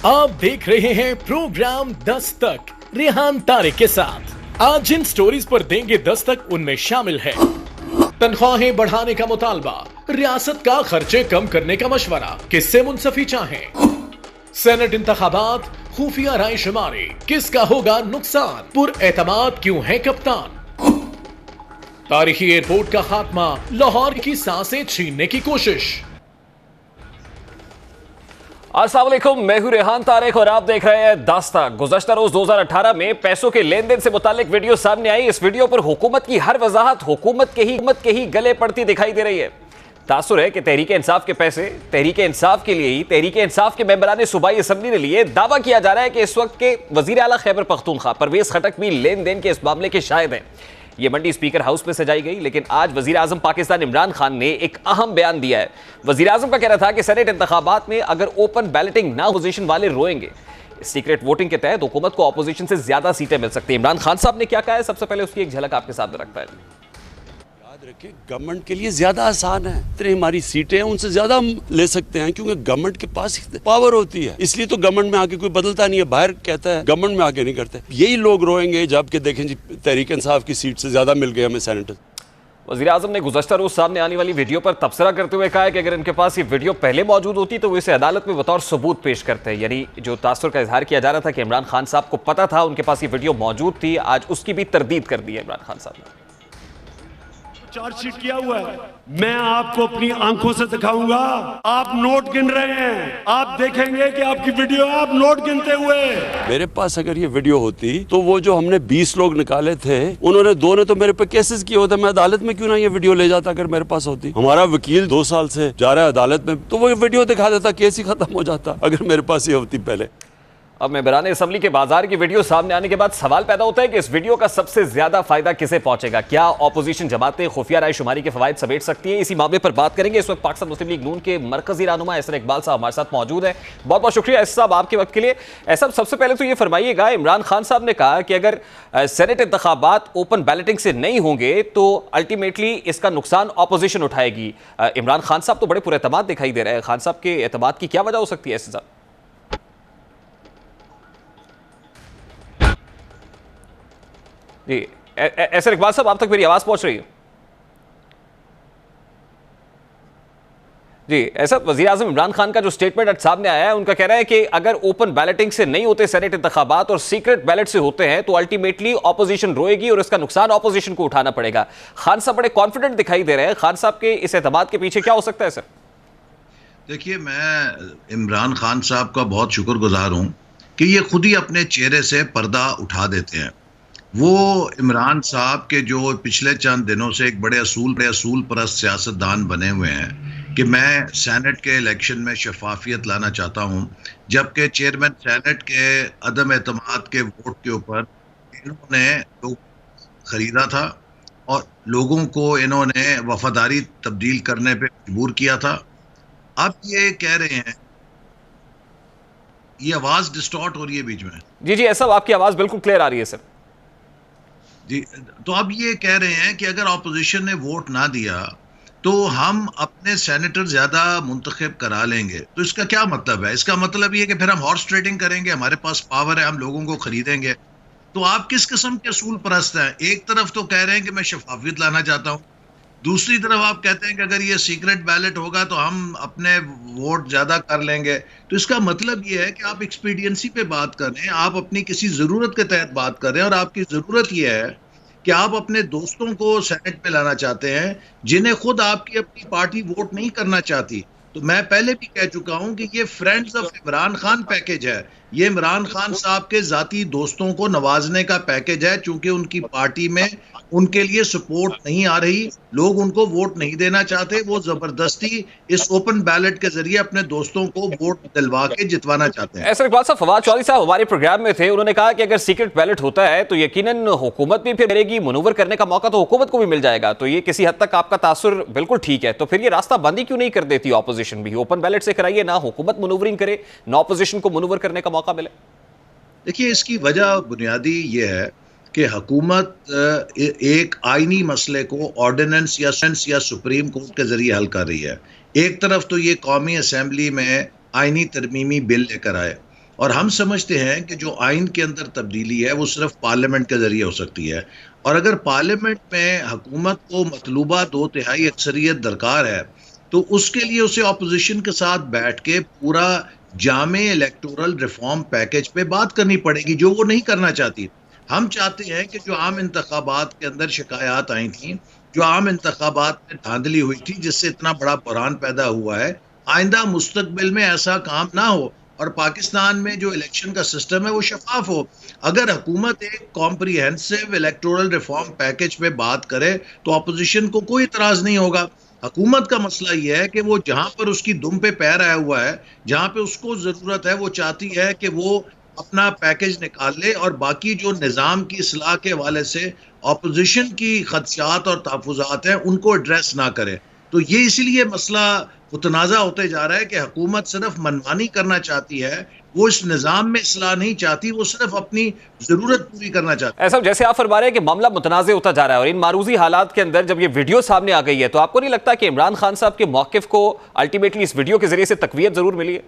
आप देख रहे हैं प्रोग्राम दस्तक रेहान तारिक के साथ। आज जिन स्टोरीज पर देंगे दस्तक उनमें शामिल है तनख्वाहें बढ़ाने का मुतालबा, रियासत का खर्चे कम करने का मशवरा, किससे मुंसफी चाहें, सेनेट इंतखाबात, खुफिया राय शुमारी, किसका होगा नुकसान, पुरएतमाद क्यों है कप्तान, तारीखी एयरपोर्ट का खात्मा, लाहौर की सांसें छीनने की कोशिश। अस्सलाम वालेकुम, मैं हूं रेहान तारिक और आप देख रहे हैं दस्तक। गुज़श्ता रोज 2018 में पैसों के लेन देन से मुतालिक वीडियो सामने आई। इस वीडियो पर हुकूमत की हर वजाहत हुकूमत के ही गले पड़ती दिखाई दे रही है। तासुर है कि तहरीक इंसाफ के पैसे तहरीक इंसाफ के लिए ही तहरीक इंसाफ के मेंबरान सूबाई असम्बली ने लिए। दावा किया जा रहा है कि इस वक्त के वजीर आला खैबर पख्तूनख्वा परवेज खटक भी लेन देन के इस मामले के शाहिद हैं। यह मंडी स्पीकर हाउस में सजाई गई, लेकिन आज वजीर आजम पाकिस्तान इमरान खान ने एक अहम बयान दिया है। वजीर आजम का कहना था कि सेनेट इंतखाबात में अगर ओपन बैलेटिंग ना, अपोजिशन वाले रोएंगे। सीक्रेट वोटिंग के तहत हुकूमत को अपोजिशन से ज्यादा सीटें मिल सकती है। इमरान खान साहब ने क्या कहा है, सबसे पहले उसकी एक झलक आपके सामने रखता है। रखे गवर्नमेंट के लिए ज्यादा आसान है, इतनी हमारी सीटें हैं उनसे ज्यादा हम ले सकते हैं क्योंकि गवर्नमेंट के पास पावर होती है। इसलिए तो गवर्नमेंट में आके कोई बदलता नहीं है, बाहर कहता है, गवर्नमेंट में आके नहीं करते। यही लोग रोएंगे जबकि देखें जी तहरीक इंसाफ की सीट से ज्यादा मिल गए हमें सेनेटर। वज़ीर आज़म ने गुज़श्ता रोज सामने आने वाली वीडियो पर तबसरा करते हुए कहा है कि अगर इनके पास ये वीडियो पहले मौजूद होती तो वो इसे अदालत में बतौर सबूत पेश करते हैं। यानी जो तासुर का इजहार किया जा रहा था कि इमरान खान साहब को पता था, उनके पास ये वीडियो मौजूद थी, आज उसकी भी तरदीद कर दी है इमरान खान साहब ने। चार्जशीट किया हुआ है, मैं आपको अपनी आंखों से दिखाऊंगा। आप नोट गिन रहे हैं, आप देखेंगे कि आपकी वीडियो है, आप नोट गिनते हुए। मेरे पास अगर ये वीडियो होती तो वो जो हमने 20 लोग निकाले थे, उन्होंने 2 ने तो मेरे पे केसेस किए होते। मैं अदालत में क्यों ना ये वीडियो ले जाता अगर मेरे पास होती। हमारा वकील 2 साल से जा रहा है अदालत में, तो वो वीडियो दिखा देता, केस ही खत्म हो जाता अगर मेरे पास ये होती पहले। अब मेंबरान असम्बली के बाजार की वीडियो सामने आने के बाद सवाल पैदा होता है कि इस वीडियो का सबसे ज्यादा फायदा किसे पहुंचेगा। क्या ऑपोजिशन जमातें खुफिया राय शुमारी के फवायद समेट सकती हैं? इसी मामले पर बात करेंगे। इस वक्त पाकिस्तान मुस्लिम लीग नून के मरकजी रहनुमा एहसन इकबाल साहब हमारे साथ मौजूद है। बहुत बहुत शुक्रिया एहसन साहब आपके वक्त के लिए। एहसन, सबसे पहले तो ये फरमाइएगा, इमरान खान साहब ने कहा कि अगर सेनेट इंतखाबात ओपन बैलेटिंग से नहीं होंगे तो अल्टीमेटली इसका नुकसान ऑपोजिशन उठाएगी। इमरान खान साहब तो बड़े पुरएतमाद दिखाई दे रहे हैं, खान साहब के एतमाद की क्या वजह हो सकती है एहसन साहब? जी एहसन इकबाल साहब, आप तक मेरी आवाज पहुंच रही है? जी ऐसा वज़ीर आज़म इमरान खान का जो स्टेटमेंट आज सामने आया है, उनका कहना है कि अगर ओपन बैलेटिंग से नहीं होते सेनेट इंतखाबात और सीक्रेट बैलेट से होते हैं तो अल्टीमेटली ऑपोजिशन रोएगी और इसका नुकसान ऑपोजिशन को उठाना पड़ेगा। खान साहब बड़े कॉन्फिडेंट दिखाई दे रहे हैं, खान साहब के इस एतमाद के पीछे क्या हो सकता है सर? देखिए, मैं इमरान खान साहब का बहुत शुक्रगुजार हूं कि ये खुद ही अपने चेहरे से पर्दा उठा देते हैं। वो इमरान साहब के जो पिछले चंद दिनों से एक बड़े असूल परस्त सियासतदान बने हुए हैं कि मैं सेनेट के इलेक्शन में शफाफियत लाना चाहता हूं, जबकि चेयरमैन सेनेट के अदम एतमाद के वोट के ऊपर इन्होंने लोग खरीदा था और लोगों को इन्होंने वफादारी तब्दील करने पे मजबूर किया था। अब ये कह रहे हैं, ये आवाज डिस्टॉर्ट हो रही है बीच में। जी जी ऐसा, आपकी आवाज बिल्कुल क्लियर आ रही है सर। जी, तो अब ये कह रहे हैं कि अगर ऑपोजिशन ने वोट ना दिया तो हम अपने सेनेटर ज्यादा मुंतखब करा लेंगे। तो इसका क्या मतलब है? इसका मतलब ये कि फिर हम हॉर्स ट्रेडिंग करेंगे, हमारे पास पावर है, हम लोगों को खरीदेंगे। तो आप किस किस्म के असूल परस्त हैं? एक तरफ तो कह रहे हैं कि मैं शफाफियत लाना चाहता हूँ, दूसरी तरफ आप कहते हैं कि अगर ये सीक्रेट बैलेट होगा तो हम अपने वोट ज्यादा कर लेंगे। तो इसका मतलब ये है कि आप एक्सपीडियंसी पे बात कर रहे हैं, आप अपनी किसी जरूरत के तहत बात कर रहे हैं और आपकी जरूरत ये है कि आप अपने दोस्तों को सेनेट में लाना चाहते हैं जिन्हें खुद आपकी अपनी पार्टी वोट नहीं करना चाहती। तो मैं पहले भी कह चुका हूं कि ये friends of Imran Khan package है, ये इमरान खान साहब के जाती दोस्तों को नवाजने का पैकेज है। चूंकि उनकी पार्टी में उनके लिए सपोर्ट नहीं आ रही, लोग उनको वोट नहीं देना चाहते, वो जबरदस्ती इस ओपन बैलेट के जरिए अपने दोस्तों को वोट दिलवा के जितवाना चाहते हैं। ऐसा इकबाल साहब, फवाद चौधरी साहब हमारे प्रोग्राम में थे, उन्होंने कहा कि अगर सीक्रेट बैलेट होता है तो यकीनन हुकूमत भी फिर करेगी, मनूवर करने का मौका तो हुकूमत को भी मिल जाएगा। तो ये किसी हद तक आपका तासुर बिल्कुल ठीक है। तो फिर ये रास्ता बंदी क्यों नहीं कर देती ऑपोजिशन भी? ओपन बैलेट से कराइए, ना हुकूमत मनूवरिंग करे, ना ऑपोजिशन को मनूवर करने का मौका मिले। देखिए, इसकी वजह बुनियादी ये है कि हुकूमत एक आईनी मसले को ऑर्डिनेंस या सुप्रीम कोर्ट के जरिए हल कर रही है। एक तरफ तो ये कौमी असम्बली में आईनी तरमीमी बिल लेकर आए और हम समझते हैं कि जो आइन के अंदर तब्दीली है वो सिर्फ पार्लियामेंट के जरिए हो सकती है। और अगर पार्लियामेंट में हुकूमत को मतलूबा 2/3 अक्सरियत दरकार है तो उसके लिए उसे अपोजिशन के साथ बैठ के पूरा जामे इलेक्टोरल रिफॉर्म पैकेज पे बात करनी पड़ेगी, जो वो नहीं करना चाहती। हम चाहते हैं कि जो आम इंतखाबात के अंदर शिकायत आई थी, जो आम इंतखाबात में धांधली हुई थी जिससे इतना बड़ा बहरान पैदा हुआ है, आइंदा मुस्तकबिल में ऐसा काम ना हो और पाकिस्तान में जो इलेक्शन का सिस्टम है वो शफाफ हो। अगर हुकूमत एक कॉम्प्रिहेंसिव इलेक्टोरल रिफॉर्म पैकेज पे बात करे तो अपोजिशन को कोई इतराज नहीं होगा। हुकूमत का मसला यह है कि वो जहां पर उसकी दुम पे पैर आया हुआ है, जहां पे उसको जरूरत है, वो चाहती है कि वो अपना पैकेज निकाल ले और बाकी जो निज़ाम की इस्लाह के हवाले से अपोजिशन की खदशात और तहफ़्फ़ुज़ात हैं उनको एड्रेस ना करे। तो ये इसीलिए मसला मुतनाज़ा होते जा रहा है कि हुकूमत सिर्फ मनमानी करना चाहती है, वो इस निज़ाम में इस्लाह नहीं चाहती, वो सिर्फ अपनी ज़रूरत पूरी करना चाहती है। ऐसा जैसे आप फरमा रहे हैं कि मामला मुतनाज़े होता जा रहा है और इन मारूजी हालात के अंदर जब ये वीडियो सामने आ गई है तो आपको नहीं लगता कि इमरान खान साहब के मौक़िफ़ को अल्टीमेटली इस वीडियो के जरिए से तक़वियत ज़रूर मिली है?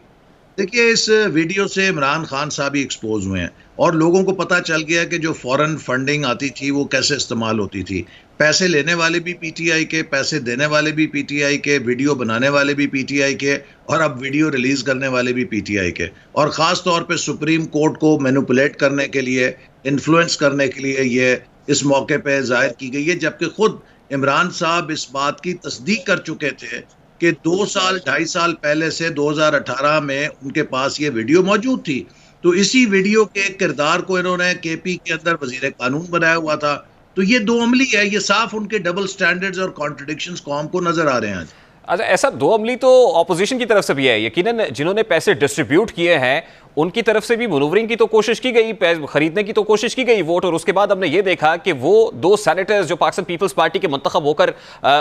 देखिए, इस वीडियो से इमरान खान साहब ही एक्सपोज हुए हैं और लोगों को पता चल गया कि जो फॉरेन फंडिंग आती थी वो कैसे इस्तेमाल होती थी। पैसे लेने वाले भी पीटीआई के, पैसे देने वाले भी पीटीआई के, वीडियो बनाने वाले भी पीटीआई के और अब वीडियो रिलीज करने वाले भी पीटीआई के। और ख़ास तौर पे सुप्रीम कोर्ट को मैनिपुलेट करने के लिए, इन्फ्लुएंस करने के लिए ये इस मौके पे जाहिर की गई है, जबकि खुद इमरान साहब इस बात की तस्दीक कर चुके थे कि 2 साल 2.5 साल पहले से 2018 में उनके पास ये वीडियो मौजूद थी। तो इसी वीडियो के किरदार को इन्होंने केपी के अंदर वजीर कानून बनाया हुआ था। तो ये दो अमली है, ये साफ उनके डबल स्टैंडर्ड्स और कॉन्ट्रडिक्शंस कौम को नजर आ रहे हैं आज। अच्छा, ऐसा दो अमली तो ऑपोजिशन की तरफ से भी है, यकीनन जिन्होंने पैसे डिस्ट्रीब्यूट किए हैं उनकी तरफ से भी मनूवरिंग की तो कोशिश की गई, खरीदने की तो कोशिश की गई वोट, और उसके बाद हमने ये देखा कि वो 2 सेनेटर्स जो पाकिस्तान पीपल्स पार्टी के मुंतखब होकर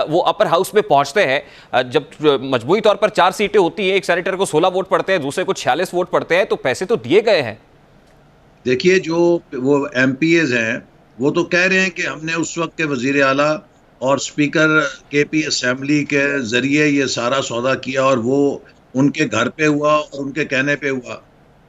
वो अपर हाउस में पहुंचते हैं, जब मजबूरी तौर पर 4 सीटें होती हैं, एक सेनेटर को 16 वोट पड़ते हैं, दूसरे को 46 वोट पड़ते हैं, तो पैसे तो दिए गए हैं। देखिए, जो वो एमपीएज हैं वो तो कह रहे हैं कि हमने उस वक्त के वजीर आला और स्पीकर केपी असेंबली के जरिए ये सारा सौदा किया और वो उनके घर पे हुआ और उनके कहने पे हुआ।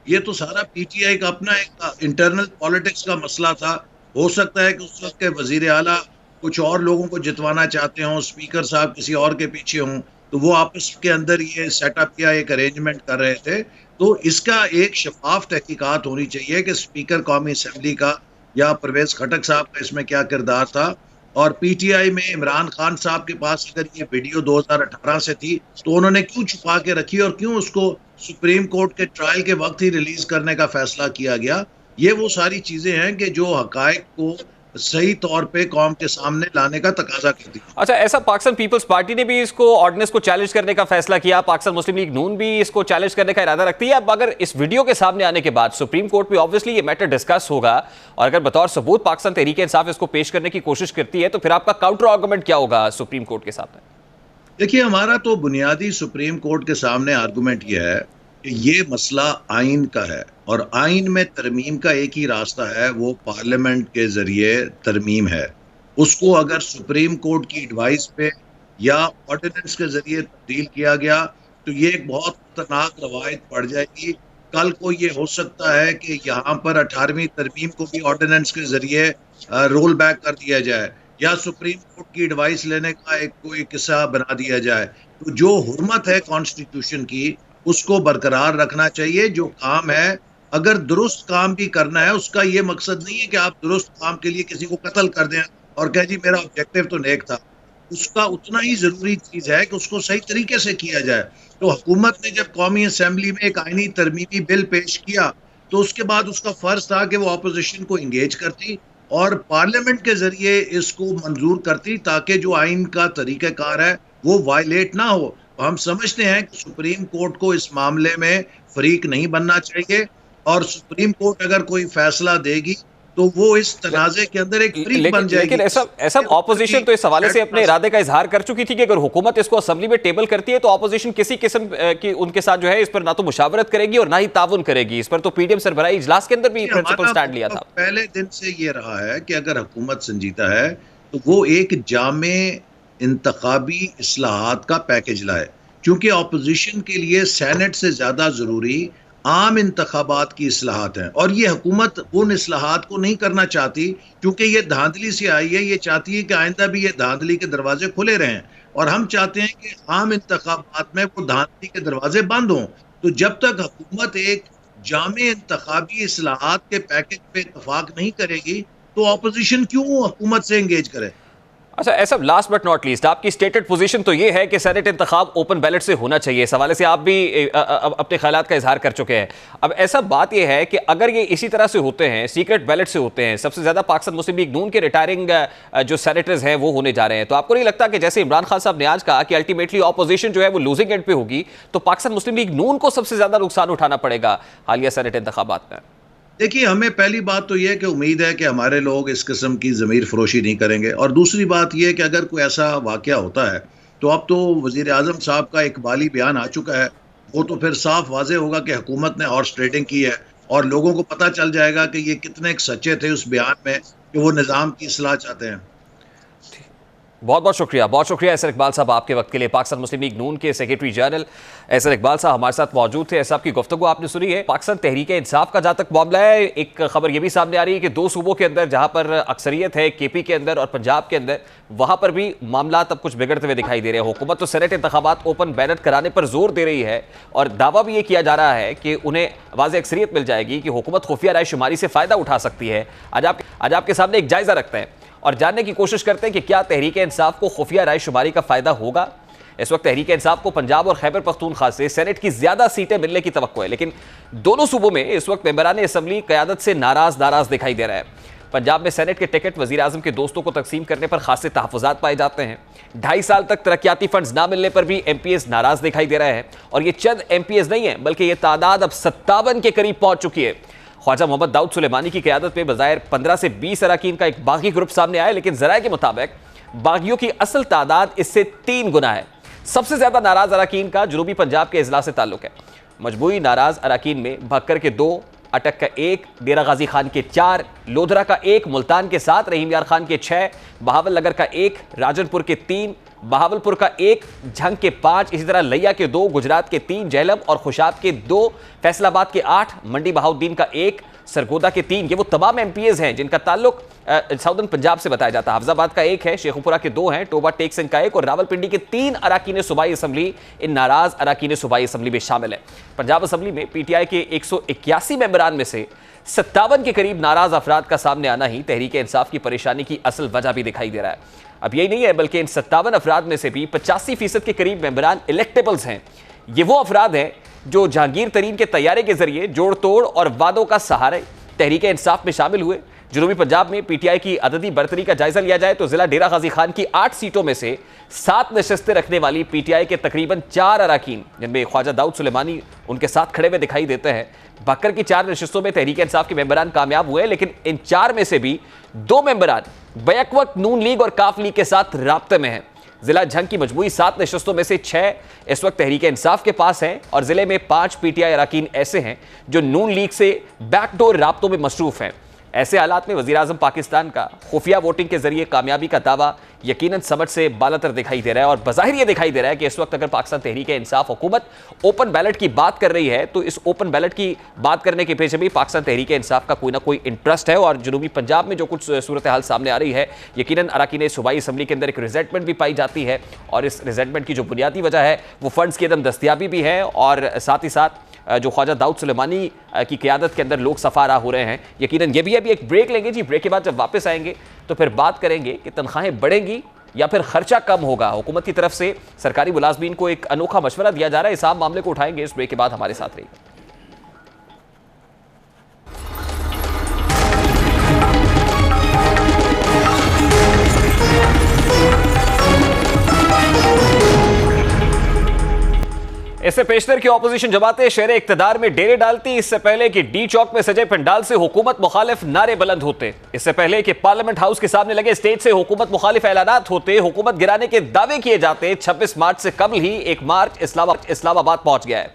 ये तो सारा पीटीआई का अपना एक इंटरनल पॉलिटिक्स का मसला था। हो सकता है कि उस वक्त के वजीर आला कुछ और लोगों को जितवाना चाहते हों, स्पीकर साहब किसी और के पीछे हों, तो वो आपस के अंदर ये सेटअप किया, एक अरेंजमेंट कर रहे थे। तो इसका एक शफाफ तहकीकात होनी चाहिए कि स्पीकर कौमी असेंबली का या परवेज खटक साहब का इसमें क्या किरदार था। और पीटीआई में इमरान खान साहब के पास अगर ये वीडियो 2018 से थी तो उन्होंने क्यों छुपा के रखी और क्यों उसको सुप्रीम कोर्ट के ट्रायल के वक्त ही रिलीज करने का फैसला किया गया। ये वो सारी चीजें हैं कि जो हकायक को सही तौर पे कौम के सामने लाने का तकाजा करती है। अच्छा, ऐसा पाकिस्तान पीपल्स पार्टी ने भी इसको ऑर्डिनेंस को चैलेंज करने का फैसला किया, पाकिस्तान मुस्लिम लीग नून भी इसको चैलेंज करने का इरादा रखती है। अब अगर इस वीडियो के सामने आने के बाद सुप्रीम कोर्ट में ऑब्वियसली ये मैटर डिस्कस होगा और अगर बतौर सबूत पाकिस्तान तहरीक इंसाफ इसको पेश करने की कोशिश करती है तो फिर आपका काउंटर आर्गुमेंट क्या होगा सुप्रीम कोर्ट के सामने? देखिए, हमारा तो बुनियादी सुप्रीम कोर्ट के सामने आर्गुमेंट यह है कि ये मसला आइन का है और आइन में तरमीम का एक ही रास्ता है, वो पार्लियामेंट के जरिए तरमीम है। उसको अगर सुप्रीम कोर्ट की एडवाइस पे या ऑर्डिनेंस के जरिए तब्दील किया गया तो ये एक बहुत खतरनाक रवायत पड़ जाएगी। कल को ये हो सकता है कि यहाँ पर 18वीं तरमीम को भी ऑर्डिनेंस के जरिए रोल बैक कर दिया जाए या सुप्रीम कोर्ट की एडवाइस लेने का एक कोई किस्सा बना दिया जाए। तो जो हुर्मत है कॉन्स्टिट्यूशन की उसको बरकरार रखना चाहिए। जो काम है, अगर दुरुस्त काम भी करना है, उसका ये मकसद नहीं है कि आप दुरुस्त काम के लिए किसी को कत्ल कर दें और कहें जी मेरा ऑब्जेक्टिव तो नेक था। उसका उतना ही जरूरी चीज है कि उसको सही तरीके से किया जाए। तो हुकूमत ने जब कौमी असेंबली में एक आईनी तरमीमी बिल पेश किया तो उसके बाद उसका फर्ज था कि वो अपोजिशन को इंगेज करती और पार्लियामेंट के जरिए इसको मंजूर करती ताकि जो आइन का तरीक़ाकार है वो वायलेट ना हो। हम समझते हैं कि सुप्रीम कोर्ट को इस मामले में फरीक नहीं बनना चाहिए और सुप्रीम कोर्ट अगर कोई फैसला देगी तो वो इस तनाज़े के अंदर एक फरीक बन जाएगी। लेकिन ऐसा ऑपोजिशन तो इस हवाले से अपने इरादे का इजहार कर चुकी थी कि अगर हुकूमत इसको असेंबली में टेबल करती है तो ऑपोजिशन किसी किस्म की उनके साथ जो है इस पर ना तो मुशावरत करेगी और ना ही ताउन करेगी। इस पर तो पीडीएम सरबराही इजलास के अंदर भी प्रिंसिपल स्टैंड लिया था। पहले दिन से ये रहा है कि अगर हुकूमत संजीदा है तो वो एक जामे इंतखाबी इस्लाहात का पैकेज लाए, क्योंकि अपोजिशन के लिए सेनेट से ज्यादा जरूरी आम इंतखाबात की इस्लाहात हैं, और ये हुकूमत उन इस्लाहात को नहीं करना चाहती क्योंकि ये धांधली से आई है। ये चाहती है कि आइंदा भी ये धांधली के दरवाजे खुले रहें, और हम चाहते हैं कि आम इंतखाबात में वो धांधली के दरवाजे बंद हों। तो जब तक हुकूमत एक जामे इंतखाबी इस्लाहात के पैकेज पे इतफाक नहीं करेगी तो अपोजिशन क्यों हुकूमत से एंगेज करे। अच्छा, ऐसा लास्ट बट नॉट लीस्ट, आपकी स्टेटेड पोजीशन तो ये है कि सेनेट इंतखाब ओपन बैलेट से होना चाहिए। इस हवाले से आप भी अपने ख्यालात का इजहार कर चुके हैं। अब ऐसा बात ये है कि अगर ये इसी तरह से होते हैं, सीक्रेट बैलेट से होते हैं, सबसे ज्यादा पाकिस्तान मुस्लिम लीग नून के रिटायरिंग जो सेनेटर्स हैं वो होने जा रहे हैं, तो आपको नहीं लगता कि जैसे इमरान खान साहब ने आज कहा कि अल्टीमेटली ऑपोजिशन जो है वो लूजिंग एंड पे होगी, तो पाकिस्तान मुस्लिम लीग नून को सबसे ज्यादा नुकसान उठाना पड़ेगा हालिया सेनेट इंतखाबात में? देखिए, हमें पहली बात तो यह है कि उम्मीद है कि हमारे लोग इस किस्म की ज़मीर फरोशी नहीं करेंगे, और दूसरी बात यह है कि अगर कोई ऐसा वाक़या होता है तो अब तो वज़ीर आज़म साहब का इकबाली बयान आ चुका है, वो तो फिर साफ वाज़े होगा कि हुकूमत ने हॉर्स ट्रेडिंग की है, और लोगों को पता चल जाएगा कि ये कितने सच्चे थे उस बयान में कि वो निज़ाम की इस्लाह चाहते हैं। बहुत बहुत शुक्रिया एहसन इकबाल साहब आपके वक्त के लिए। पाकिस्तान मुस्लिम लीग नून के सेक्रेटरी जनरल एहसन इकबाल साहब हमारे साथ मौजूद थे। ऐसा आपकी गुफ्तगू आपने सुनी है। पाकिस्तान तहरीक इंसाफ का जहाँ तक मामला है, एक खबर यह भी सामने आ रही है कि दो सूबों के अंदर जहाँ पर अक्सरियत है, केपी के अंदर और पंजाब के अंदर, वहाँ पर भी मामला अब कुछ बिगड़ते हुए दिखाई दे रहे हैं। हुकूमत तो सेनेट इंतखाबात ओपन बैलेट कराने पर जोर दे रही है, और दावा भी ये किया जा रहा है कि उन्हें वाज़ेह अक्सरियत मिल जाएगी कि हुकूमत खुफिया राय शुमारी से फ़ायदा उठा सकती है। आज आपके सामने एक जायज़ा रखते हैं और जानने की कोशिश करते हैं कि क्या तहरीक इंसाफ को खुफिया राय शुमारी का फायदा होगा। इस वक्त तहरीक इंसाफ को पंजाब और खैबर पख्तूनख्वा से सेनेट की ज्यादा सीटें मिलने की तवक्को है, लेकिन दोनों सूबों में इस वक्त मेंबरान असम्बली क़यादत से नाराज दिखाई दे रहा है। पंजाब में सेनेट के टिकट वज़ीर आज़म के दोस्तों को तकसीम करने पर खासे तहफ़्फ़ुज़ात पाए जाते हैं। 2.5 साल तक तरक्याती फंड्स ना मिलने पर भी MPs नाराज दिखाई दे रहे हैं, और ये चंद MPs नहीं है बल्कि ये तादाद अब 57 के करीब पहुंच चुकी है। ख्वाजा मोहम्मद दाऊद सुलेमानी की क़यादत में बज़ाहिर 15 से 20 अरकान का एक बागी ग्रुप सामने आया, लेकिन ज़राए के मुताबिक बागियों की असल तादाद इससे 3 गुना है। सबसे ज्यादा नाराज अरकान का जनूबी पंजाब के अजला से ताल्लुक है। मजबूरी नाराज अरकान में भक्कर के 2, अटक का 1, डेरा गाजी खान के 4, लोधरा का 1, मुल्तान के 7, रहीम यार खान के 6, बहावल नगर का 1, राजनपुर के 3, बहावलपुर का 1, झंग के 5, इसी तरह लिया के 2, गुजरात के 3, जेहलम और खुशाब के 2, फैसलाबाद के 8, मंडी बहाउद्दीन का 1, सरगोदा के 3। ये वो तमाम MPs हैं जिनका ताल्लुक साउदर्न पंजाब से बताया जाता है। हफ्जाबाद का 1 है, शेखुपुरा के 2 हैं, टोबा टेक सिंह का 1 और रावलपिंडी के 3 अरकान सूबाई असम्बली इन नाराज अरकान सूबाई असम्बली में शामिल है। पंजाब असम्बली में PTI के 181 मेंबरान में से 57 के करीब नाराज अफराद का सामने आना ही तहरीक इंसाफ की परेशानी की असल वजह भी दिखाई दे रहा है। अब यही नहीं है, बल्कि इन 57 अफराद में से भी 85% के करीब मेंबरान इलेक्टेबल्स हैं। ये वो अफराद हैं जो जहांगीर तरीन के तैयारे के जरिए जोड़ तोड़ और वादों का सहारे तहरीक इंसाफ में शामिल हुए। जनूबी पंजाब में PTI की अददी बरतरी का जायजा लिया जाए तो जिला डेरा गाजी खान की 8 सीटों में से 7 नशस्तें रखने वाली PTI के तकरीबन 4 अरकान, जिनमें ख्वाजा दाऊद सुलेमानी उनके साथ खड़े हुए दिखाई देते हैं। बक्कर की 4 नशस्तों में तहरीक इंसाफ के मेंबरान कामयाब हुए, लेकिन इन 4 में से भी 2 मेंबरान बैक वक्त नून लीग और काफ लीग के साथ राब्ते में हैं। जिला झंग की मजमूई 7 नशस्तों में से 6 इस वक्त तहरीक इंसाफ के पास हैं, और जिले में 5 PTI अरकान ऐसे हैं जो नून लीग से बैकडोर राब्तों में मसरूफ हैं। ऐसे हालात में वज़ीर आज़म पाकिस्तान का खुफिया वोटिंग के जरिए कामयाबी का दावा यकीनन समझ से बालातर दिखाई दे रहा है, और बज़ाहिर ये दिखाई दे रहा है कि इस वक्त अगर पाकिस्तान तहरीक इंसाफ हुकूमत ओपन बैलेट की बात कर रही है तो इस ओपन बैलेट की बात करने के पीछे भी पाकिस्तान तहरीक इंसाफ का कोई ना कोई इंटरेस्ट है। और जनूबी पंजाब में जो कुछ सूरत हाल सामने आ रही है, यकीनन अरकान सूबाई असम्बली के अंदर एक रिजेंटमेंट भी पाई जाती है, और इस रिजेंटमेंट की जो बुनियादी वजह है वो फंड्स की अदम दस्तियाबी भी है, और साथ ही साथ जो ख्वाजा दाऊद सुलेमानी की क़यादत के अंदर लोग सफारा हो रहे हैं। यकीनन ये भी अभी एक ब्रेक लेंगे जी, ब्रेक के बाद जब वापस आएंगे तो फिर बात करेंगे कि तनख्वाहें बढ़ेंगी या फिर खर्चा कम होगा। हुकूमत की तरफ से सरकारी मुलाजमीन को एक अनोखा मशवरा दिया जा रहा है, इस आम मामले को उठाएंगे। इस ब्रेक के बाद हमारे साथ रहिए। इससे पेशतर की ऑपोजिशन जमाते शहर इक्तदार में डेरे डालती, इससे पहले कि डी चौक में सजे पंडाल से हुकूमत मुखालिफ नारे बुलंद होते, इससे पहले कि पार्लियामेंट हाउस के सामने लगे स्टेज से हुकूमत मुखालिफ ऐलानात होते, हुकूमत गिराने के दावे किए जाते, 26 मार्च से कबल ही एक मार्च इस्लामाबाद पहुंच गया है।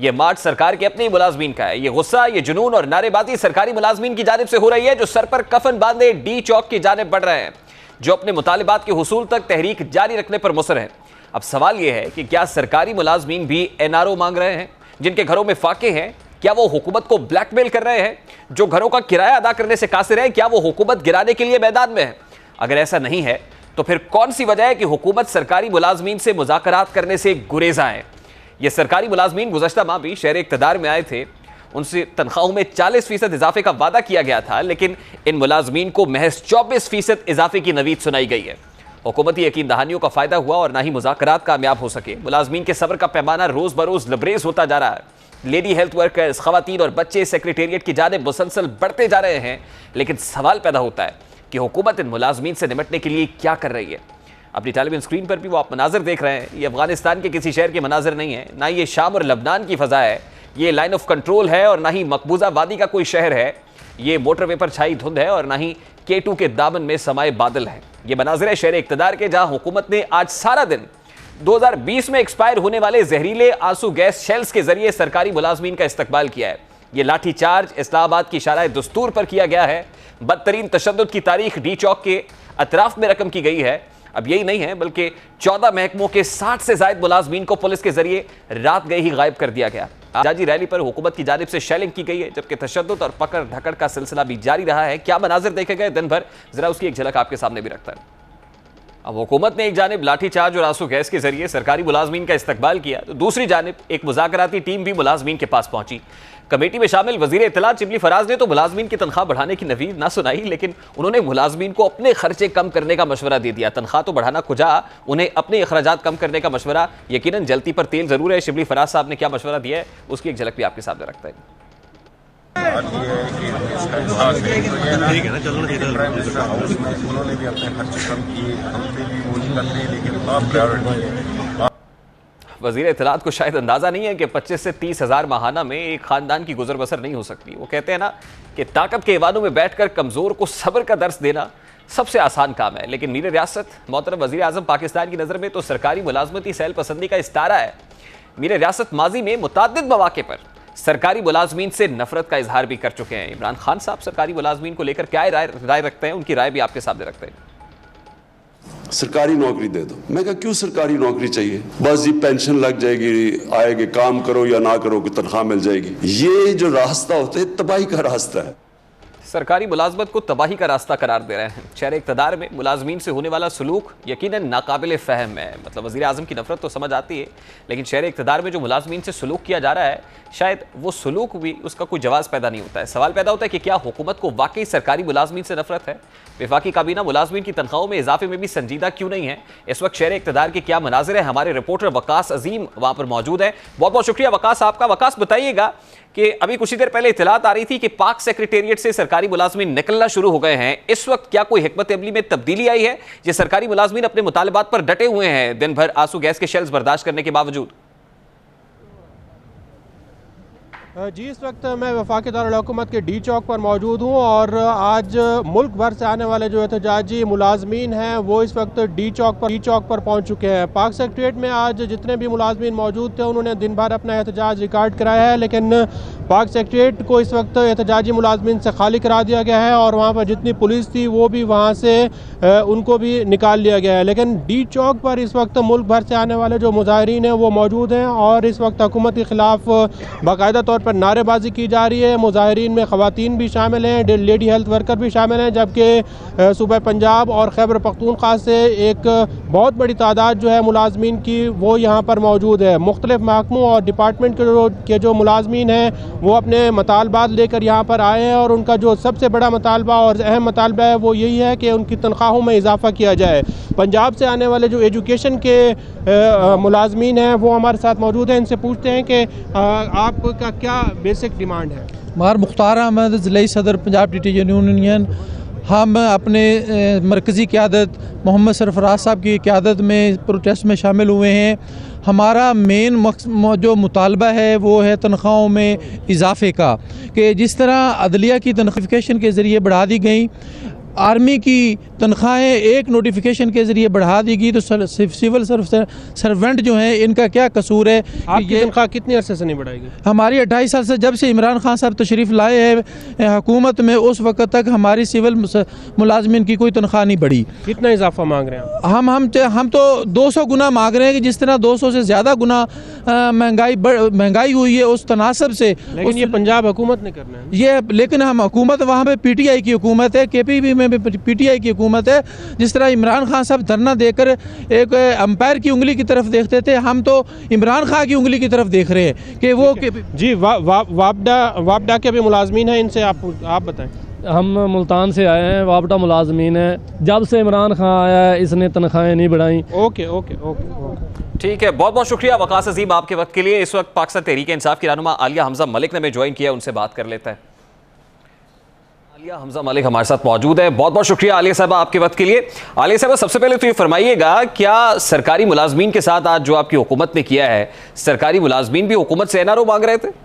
यह मार्च सरकार के अपने मुलाजमीन का है। यह गुस्सा, यह जुनून और नारेबाजी सरकारी मुलाजमीन की जानिब से हो रही है, जो सर पर कफन बांधे डी चौक की जानिब बढ़ रहे हैं, जो अपने मुतालिबात के हुसूल तक तहरीक जारी रखने पर मुसर है। अब सवाल यह है कि क्या सरकारी मुलाजमीन भी NRO मांग रहे हैं? जिनके घरों में फाके हैं क्या वो हुकूमत को ब्लैकमेल कर रहे हैं? जो घरों का किराया अदा करने से कासिर हैं, क्या वो हुकूमत गिराने के लिए मैदान में है? अगर ऐसा नहीं है तो फिर कौन सी वजह है कि हुकूमत सरकारी मुलाजमीन से मुज़ाकरात करने से गुरेज़ा है? ये सरकारी मुलाजमीन गुज़श्ता माह भी शहर इक़्तिदार में आए थे, उनसे तनख्वाहों में 40% इजाफे का वादा किया गया था, लेकिन इन मुलाजमीन को महज 24% इजाफे की नवीद सुनाई गई है। हुकूमती यकीन दहानियों का फायदा हुआ और ना ही मुज़ाकरात कामयाब हो सके। मुलाजमीन के सब्र का पैमाना रोज़ बरोज़ लबरेज होता जा रहा है। लेडी हेल्थ वर्कर्स, खवातीन और बच्चे सेक्रेटेरिएट की जानिब मुसलसल बढ़ते जा रहे हैं, लेकिन सवाल पैदा होता है कि हुकूमत इन मुलाजमीन से निपटने के लिए क्या कर रही है। अपनी टेलीविजन स्क्रीन पर भी वो आप मनाजर देख रहे हैं। ये अफगानिस्तान के किसी शहर के मनाजर नहीं है, ना ये शाम और लबनान की फ़ज़ा है, ये लाइन ऑफ कंट्रोल है, और ना ही मकबूजा वादी का कोई शहर है। ये मोटरवे पर छाई धुंध है और ना ही K2 के दामन में समाये बादल हैं। ये मनाजर है शहर इक़्तिदार के, जहां हुकूमत ने आज सारा दिन 2020 में एक्सपायर होने वाले जहरीले आंसू गैस शेल्स के जरिए सरकारी मुलाजमीन का इस्तकबाल किया है। ये लाठी चार्ज इस्लामाबाद की शाराए दस्तूर पर किया गया है। बदतरीन तशद्दुद की तारीख डी चौक के अतराफ में रकम की गई है। अब यही नहीं है, बल्कि 14 महकमों के 60 से ज्यादा मुलाजमीन को पुलिस के जरिए रात गए ही गायब कर दिया गया। आजादी रैली पर हुकूमत की जानिब से शेलिंग की गई है, जबकि तशद्दुद और पकड़ धकड़ का सिलसिला भी जारी रहा है। क्या मनाजिर देखे गए दिन भर, जरा उसकी एक झलक आपके सामने भी रखता है। अब हुकूमत ने एक जानिब लाठीचार्ज और आंसू गैस के जरिए सरकारी मुलाजमीन का इस्तकबाल किया, तो दूसरी जानिब एक मुज़ाकराती टीम भी मुलाजमीन के पास पहुंची। कमेटी में शामिल वज़ीर इत्तलात चिमली फराज ने तो मुलाजमीन की तनख्वाह बढ़ाने की नवीद ना सुनाई, लेकिन उन्होंने मुलाजमीन को अपने खर्चे कम करने का मशवरा दे दिया। तनख्वाह तो बढ़ाना खुजा, उन्हें अपने अखराजात कम करने का मशवरा। यकीनन जलती पर तेल जरूर है। चिमली फराज साहब ने क्या मशवरा दिया है, उसकी एक झलक भी आपके सामने रखता है। उन्होंने भी अपने खर्चे कम किए, हमसे भी वो नहीं करते, लेकिन टॉप प्रायोरिटी है। वज़ीर इत्तलात को शायद अंदाज़ा नहीं है कि 25 से 30 हज़ार माहाना में एक ख़ानदान की गुजर बसर नहीं हो सकती। वो कहते हैं ना कि ताकत के ऐवानों में बैठकर कमज़ोर को सब्र का दर्स देना सबसे आसान काम है, लेकिन मीर रियासत मोहतरम वज़ीर आज़म पाकिस्तान की नज़र में तो सरकारी मुलाजमती सहल पसंदी का इस्तारा है। मीर रियासत माजी में मुताद्दिद मौक़े पर सरकारी मुलाजमीन से नफरत का इजहार भी कर चुके हैं। इमरान खान साहब सरकारी मुलाजमीन को लेकर क्या राय रखते हैं, उनकी राय भी आपके सामने रखते हैं। सरकारी नौकरी दे दो। मैं कहा क्यों सरकारी नौकरी चाहिए? बस जी पेंशन लग जाएगी, आएगी, काम करो या ना करो कि तनख्वाह मिल जाएगी। ये जो रास्ता होता है तबाही का रास्ता है। सरकारी मुलाजमत को तबाही का रास्ता करार दे रहे हैं। शहर इक़्तिदार में मुलाजमीन से होने वाला सलूक यकीनन नाकाबिल फ़हम है। मतलब वज़ीर आज़म की नफरत तो समझ आती है, लेकिन शहर इक़्तिदार में जो मुलाजमीन से सलूक किया जा रहा है, शायद वो सलूक भी उसका कोई जवाब पैदा नहीं होता है। सवाल पैदा होता है कि क्या हुकूमत को वाकई सरकारी मुलाजमीन से नफरत है? वफाकी काबीना मुलाजमीन की तनख्वाहों में इजाफे में भी संजीदा क्यों नहीं है? इस वक्त शहर इक़्तिदार के क्या मनाजिर है? हमारे रिपोर्टर वकास अजीम वहाँ पर मौजूद है। बहुत बहुत शुक्रिया वकास आपका। वकास, बताइएगा कि अभी कुछ ही देर पहले इत्तलात आ रही थी कि पाक सेक्रेटेरिएट से सरकारी मुलाजमीन निकलना शुरू हो गए हैं। इस वक्त क्या कोई हिकमत अमली में तब्दीली आई है? ये सरकारी मुलाजमीन अपने मुतालबात पर डटे हुए हैं दिन भर आंसू गैस के शेल्स बर्दाश्त करने के बावजूद। जी, इस वक्त मैं वफाकी दारुल हुकूमत के डी चौक पर मौजूद हूँ और आज मुल्क भर से आने वाले जो एहतजाजी मुलाजमीन हैं वो इस वक्त डी चौक पर पहुँच चुके हैं। पाक सेक्रेटेरिएट में आज जितने भी मुलाजमीन मौजूद थे उन्होंने दिन भर अपना एहतजाज रिकॉर्ड कराया है, लेकिन पाक सेक्रेटेरिएट को इस वक्त एहतजाजी मुलाजमीन से खाली करा दिया गया है और वहाँ पर जितनी पुलिस थी वो भी वहाँ से उनको भी निकाल लिया गया है। लेकिन डी चौक पर इस वक्त मुल्क भर से आने वाले जो मुजाहिरीन हैं वो मौजूद हैं और इस वक्त हुकूमत के ख़िलाफ़ बाकायदा तौर पर नारेबाजी की जा रही है। मुजाहिरीन में ख़वातीन भी शामिल हैं, लेडी हेल्थ वर्कर भी शामिल हैं, जबकि सूबा पंजाब और खैबर पख्तूनख्वा से एक बहुत बड़ी तादाद जो है मुलाजमीन की वो यहाँ पर मौजूद है। मुख्तलिफ महकमों और डिपार्टमेंट के जो मुलाजमीन हैं वो अपने मतालबात लेकर यहाँ पर आए हैं और उनका जो सबसे बड़ा मतालबा और अहम मतालबा है वो यही है कि उनकी तनख्वाहों में इजाफा किया जाए। पंजाब से आने वाले जो एजुकेशन के मुलाजमीन हैं वो हमारे साथ मौजूद हैं। इनसे पूछते हैं कि आपका क्या बेसिक डिमांड है? मार मुख्तार अहमद, ज़िला सदर पंजाब टीचर यूनियन। हम अपने मरकज़ी क़यादत मोहम्मद सरफराज साहब की क़यादत में प्रोटेस्ट में शामिल हुए हैं। हमारा मेन जो मुतालबा है वो है तनख्वाहों में इजाफे का, कि जिस तरह अदलिया की तनख्वाहिफिकेशन के ज़रिए बढ़ा दी गई, आर्मी की तनख्वाहें एक नोटिफिकेशन के ज़रिए बढ़ा दी गई, तो सिविल सर्वेंट जो हैं इनका क्या कसूर है? आपकी तनख्वाह कितने अरसे से नहीं बढ़ाएगी? हमारी 28 साल से, जब से इमरान खान साहब तशरीफ़ लाए हैं हुकूमत में, उस वक्त तक हमारी सिविल मुलाजमिन की कोई तनख्वाह नहीं बढ़ी। कितना इजाफा मांग रहे हैं? हम तो 200 गुना मांग रहे हैं कि जिस तरह 200 से ज़्यादा गुना महंगाई हुई है उस तनासब से। लेकिन ये पंजाब हुकूमत ने करना है ये, लेकिन हम हुकूमत वहाँ पे PTI की हुकूमत है, KPP में भी PTI की हुकूमत है। जिस तरह इमरान खान साहब धरना देकर एक अंपायर की उंगली की तरफ देखते थे, हम तो इमरान खान की उंगली की तरफ देख रहे हैं कि वो जी। वापडा के भी मुलाजमीन हैं, इनसे आप बताएं। हम मुल्तान से आए हैं, वापडा मुलाजमीन है। जब से इमरान खान आया है इसने तनख्वाहें नहीं बढ़ाई। ओके ओके ओके ठीक है, बहुत बहुत शुक्रिया वकास अजीम आपके वक्त के लिए। इस वक्त पाकिस्तान तहरीक इंसाफ की रहनुमा आलिया हमजा मलिक ने हमें ज्वाइन किया, उनसे बात कर लेते हैं। आलिया हमजा मलिक हमारे साथ मौजूद है। बहुत बहुत शुक्रिया आलिया साहब आपके वक्त के लिए। आलिया साहब, सबसे पहले तो ये फरमाइएगा, क्या सरकारी मुलाजमीन के साथ आज जो आपकी हुकूमत ने किया है, सरकारी मुलाजमीन भी हुकूमत से NRO मांग रहे थे?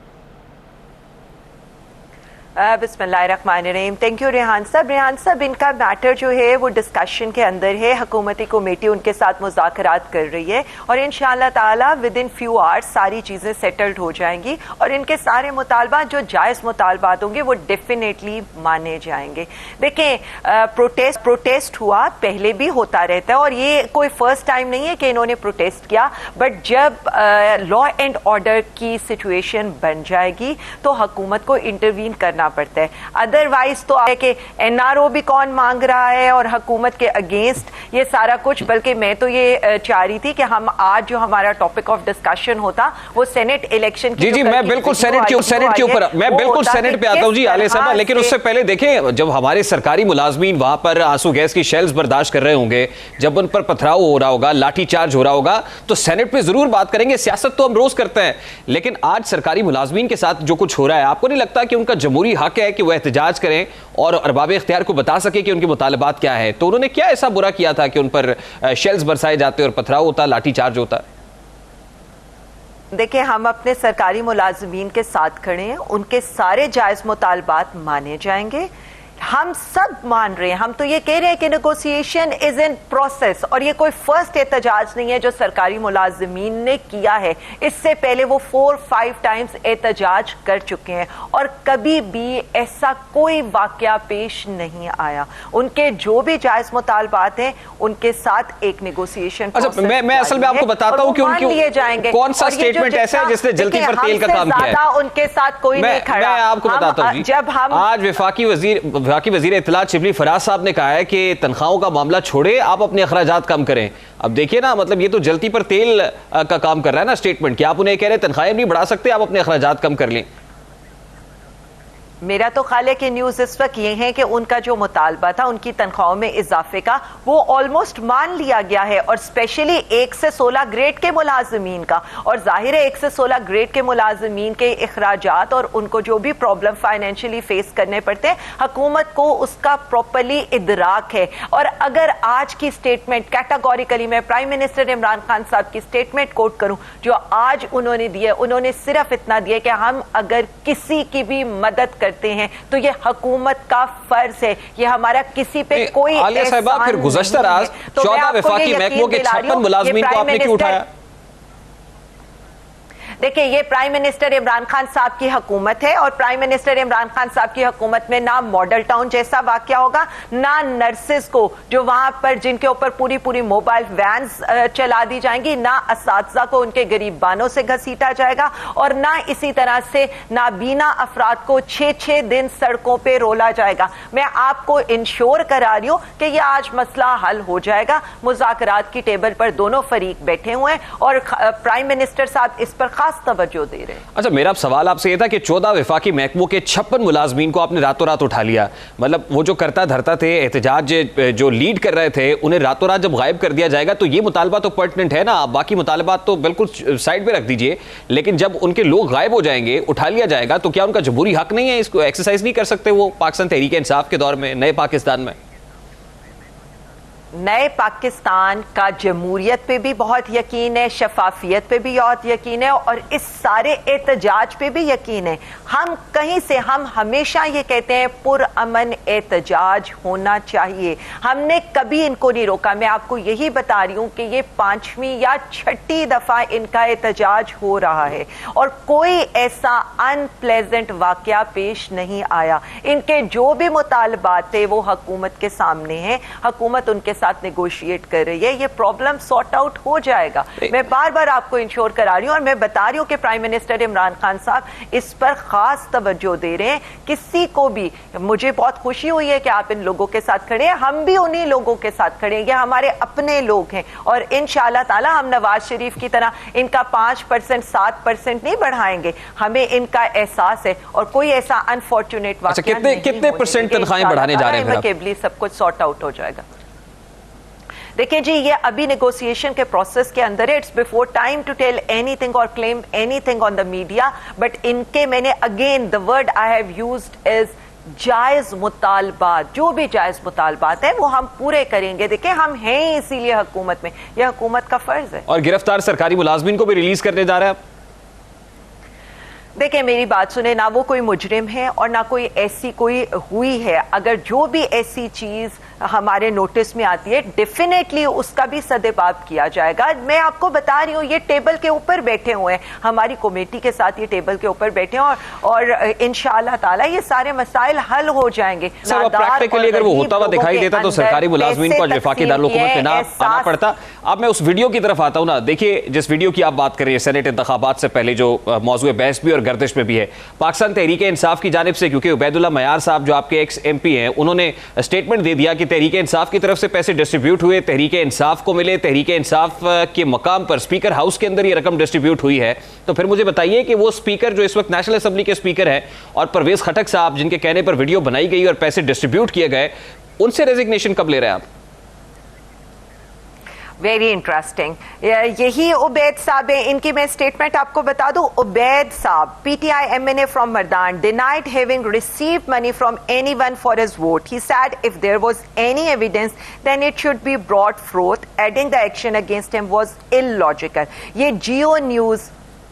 बिस्मिल्लाहिर्रहमानिर्रहीम। थैंक यू रेहान साहब, इनका मैटर जो है वो डिस्कशन के अंदर है। हुकूमती कमेटी उनके साथ मुज़ाकरात कर रही है और इंशाअल्लाह ताला विद इन फ्यू आवर्स सारी चीज़ें सेटल्ड हो जाएंगी और इनके सारे मुतालबात जो जायज़ मुतालबात होंगे वो डेफिनेटली माने जाएंगे। देखें, प्रोटेस्ट हुआ, पहले भी होता रहता है और ये कोई फर्स्ट टाइम नहीं है कि इन्होंने प्रोटेस्ट किया, बट जब लॉ एंड ऑर्डर की सिचुएशन बन जाएगी तो हुकूमत को इंटरवीन करना पड़ता है। अदरवाइज तो है कि NRO भी कौन मांग रहा है और हुकूमत के अगेंस्ट ये सारा कुछ। बल्कि मैं तो ये चाह रही थी कि हम आज जो हमारा टॉपिक ऑफ डिस्कशन होता वो सेनेट इलेक्शन की। जी, मैं बिल्कुल सेनेट के ऊपर मैं बिल्कुल सेनेट पे आता हूँ जी आलिया साहब, लेकिन उससे पहले देखें, जब हमारे सरकारी मुलाजमीन वहां पर आंसू गैस की शेल्स बर्दाश्त कर रहे होंगे, जब उन पर पथराव हो रहा होगा, लाठी चार्ज हो रहा होगा, तो सेनेट पे जरूर बात करेंगे। सियासत तो हम रोज करते हैं, लेकिन आज सरकारी मुलाजमीन के साथ जो कुछ हो रहा है, आपको नहीं लगता कि उनका जमहूरी हक है कि वह एहतजाज करें और अरबाब इख्तियार को बता सके कि उनके मुतालबात क्या है? तो उन्होंने क्या ऐसा बुरा किया था कि उन पर शेल्स बरसाए जाते और पथराव होता, लाठी चार्ज होता? देखिए, हम अपने सरकारी मुलाजमीन के साथ खड़े हैं, उनके सारे जायज मुतालबात माने जाएंगे। हम सब मान रहे हैं, हम तो ये कह रहे हैं कि नेगोशिएशन इज इन प्रोसेस और ये कोई फर्स्ट एहतजाज नहीं है जो सरकारी मुलाजमीन ने किया है। इससे पहले वो 4-5 टाइम्स एहतजाज कर चुके हैं और कभी भी ऐसा कोई वाकया पेश नहीं आया। उनके जो भी जायज मुतालबात हैं उनके साथ एक नेगोशिएशन। अच्छा, मैं असल में आपको बताता हूँ कि उनकी लिए जाएंगे। कौन सा स्टेटमेंट ऐसा है जिसने जल्दी पर तेल का काम किया है? उनके साथ कोई नहीं खड़ा। मैं आपको बताता हूँ, जब हम आज वफाकी वजीर इत्तलात शिबली फराज साहब ने कहा है कि तनख्वाहों का मामला छोड़े, आप अपने अखराजात कम करें। अब देखिए ना, मतलब ये तो जलती पर तेल का काम कर रहा है ना स्टेटमेंट, कि आप उन्हें कह रहे हैं तनख्वाहें नहीं बढ़ा सकते, आप अपने अखराजात कम कर लें। मेरा तो ख्याल है कि न्यूज़ इस वक्त ये है कि उनका जो मुतालबा था उनकी तनख्वाहों में इजाफे का, वो ऑलमोस्ट मान लिया गया है और स्पेशली 1 से 16 ग्रेड के मुलाजमीन का। और जाहिर है 1 से 16 ग्रेड के मुलाजमीन के अखराजात और उनको जो भी प्रॉब्लम फाइनेंशियली फेस करने पड़ते हैं, हुकूमत को उसका प्रॉपरली इदराक है। और अगर आज की स्टेटमेंट कैटेगोरिकली मैं प्राइम मिनिस्टर इमरान खान साहब की स्टेटमेंट कोट करूं जो आज उन्होंने दी है, उन्होंने सिर्फ इतना दिया कि हम अगर किसी की भी मदद करते हैं तो ये हुकूमत का फर्ज है, ये हमारा किसी पे कोई आलिया साहिबा, फिर गुज़श्ता रात 14 वफाकी महकमों के 56 मुलाजमीन को आपने क्यों उठाया? देखिए, ये प्राइम मिनिस्टर इमरान खान साहब की हुकूमत है और प्राइम मिनिस्टर इमरान खान साहब की हुकूमत में ना मॉडल टाउन जैसा वाकया होगा, ना नर्सेस को जो वहां पर जिनके ऊपर पूरी पूरी मोबाइल वैन्स चला दी जाएंगी, ना असातिज़ा को उनके गरीबानों से घसीटा जाएगा और ना इसी तरह से नाबीना अफराद को 6-6 दिन सड़कों पर रोला जाएगा। मैं आपको इंश्योर करा रही हूं कि यह आज मसला हल हो जाएगा। मुज़ाकरात की टेबल पर दोनों फरीक बैठे हुए हैं और प्राइम मिनिस्टर साहब इस पर तवज्जो दे रहे हैं। अच्छा, मेरा सवाल आपसे यह था कि 14 वफाकी महकमों के 56 मुलाजमीन को आपने रातों रात उठा लिया। मतलब वो जो करता धरता थे, एहतजाज जो लीड कर रहे थे, उन्हें रातों रात जब गायब कर दिया जाएगा तो ये मुतालबा तो पर्टिनेंट है ना, बाकी मुतालबात तो बिल्कुल साइड पे रख दीजिए। लेकिन जब उनके लोग गायब हो जाएंगे, उठा लिया जाएगा, तो क्या उनका जमहूरी हक नहीं है? इसको एक्सरसाइज नहीं कर सकते वो पाकिस्तान तहरीक इंसाफ के दौर में, नए पाकिस्तान में? नए पाकिस्तान का जमहूरियत पे भी बहुत यकीन है, शफाफियत पे भी बहुत यकीन है और इस सारे एहतजाज पे भी यकीन है। हम कहीं से हम हमेशा ये कहते हैं पुरअमन एहतजाज होना चाहिए, हमने कभी इनको नहीं रोका। मैं आपको यही बता रही हूँ कि ये 5वीं या 6ठी दफा इनका एहतजाज हो रहा है और कोई ऐसा अनप्लेजेंट वाकया पेश नहीं आया। इनके जो भी मुतालबात थे वो हुकूमत के सामने हैं, हुकूमत उनके साथ नेगोशिएट कर रही है, ये प्रॉब्लम सॉर्ट आउट हो जाएगा। मैं बार बार आपको इंश्योर करा रही हूं और मैं बता रही हूं कि प्राइम मिनिस्टर इमरान खान साहब इस पर खास तवज्जो दे रहे हैं। किसी को भी, मुझे बहुत खुशी हुई है कि आप इन लोगों के साथ खड़े हैं, हम भी उन्हीं लोगों के साथ खड़े हैं, ये हमारे अपने लोग हैं और इंशाअल्लाह ताला हम नवाज शरीफ की तरह इनका 5% 7% नहीं बढ़ाएंगे। हमें इनका एहसास है और कोई ऐसा अनफॉर्चुनेट वाकया कितने परसेंट तनख्वाहें बढ़ाने जा रहे हैं? सब कुछ सॉर्ट आउट हो जाएगा। देखिए जी, ये अभी नेगोशिएशन के प्रोसेस के अंदर है। It's before time to tell anything or claim anything on the media, but इनके मैंने again the word I have used is जायज मुतालबात। जो भी जायज मुतालबात है वो हम पूरे करेंगे। देखिए, हम हैं ही इसीलिए हुकूमत में, यह हुकूमत का फर्ज है। और गिरफ्तार सरकारी मुलाजमीन को भी रिलीज करने जा रहे हैं आप? देखिए, मेरी बात सुने, ना वो कोई मुजरिम है और ना कोई ऐसी कोई हुई है। अगर जो भी ऐसी चीज हमारे नोटिस में आती है डेफिनेटली उसका भी सदेबाब किया जाएगा। मैं आपको बता रही हूँ, ये टेबल के ऊपर बैठे हुए हैं, हमारी कमेटी के साथ ये टेबल के ऊपर बैठे हैं और इंशाअल्लाह ताला ये सारे मसाइल हल हो जाएंगे। सर, प्रैक्टिकली अगर वो होता हुआ दिखाई देता तो सरकारी मुलाजमीन को वफाकी दारुल-हुकूमत में ना आना पड़ता। अब मैं उस वीडियो की तरफ आता हूँ ना। देखिए, जिस वीडियो की आप बात कर रही है, सेनेट इंतखाबात से पहले जो मौजूद बहस भी और गर्दिश में भी है, पाकिस्तान तहरीक इंसाफ की जानिब से, क्योंकि उबैदुल्ला मयार साहब जो आपके एक्स MP हैं, उन्होंने स्टेटमेंट दे दिया कि तहरीक इंसाफ की तरफ से पैसे डिस्ट्रीब्यूट हुए, तहरीक इंसाफ को मिले, तहरीक इंसाफ के मकाम पर स्पीकर हाउस के अंदर ये रकम डिस्ट्रीब्यूट हुई है। तो फिर मुझे बताइए कि वो स्पीकर जो इस वक्त नेशनल असेंबली के स्पीकर हैं और परवेज खटक साहब जिनके कहने पर वीडियो बनाई गई और पैसे डिस्ट्रीब्यूट किए गए, उनसे रेजिग्नेशन कब ले रहे हैं आप? Very interesting. यही उबैद साहब है, इनकी मैं स्टेटमेंट आपको बता दूं। Ubaid Sahab, PTI MNA from Mardan, denied having received money from anyone for his vote. He said if there was any evidence then it should be brought forth, adding the action against him was illogical. ये Geo news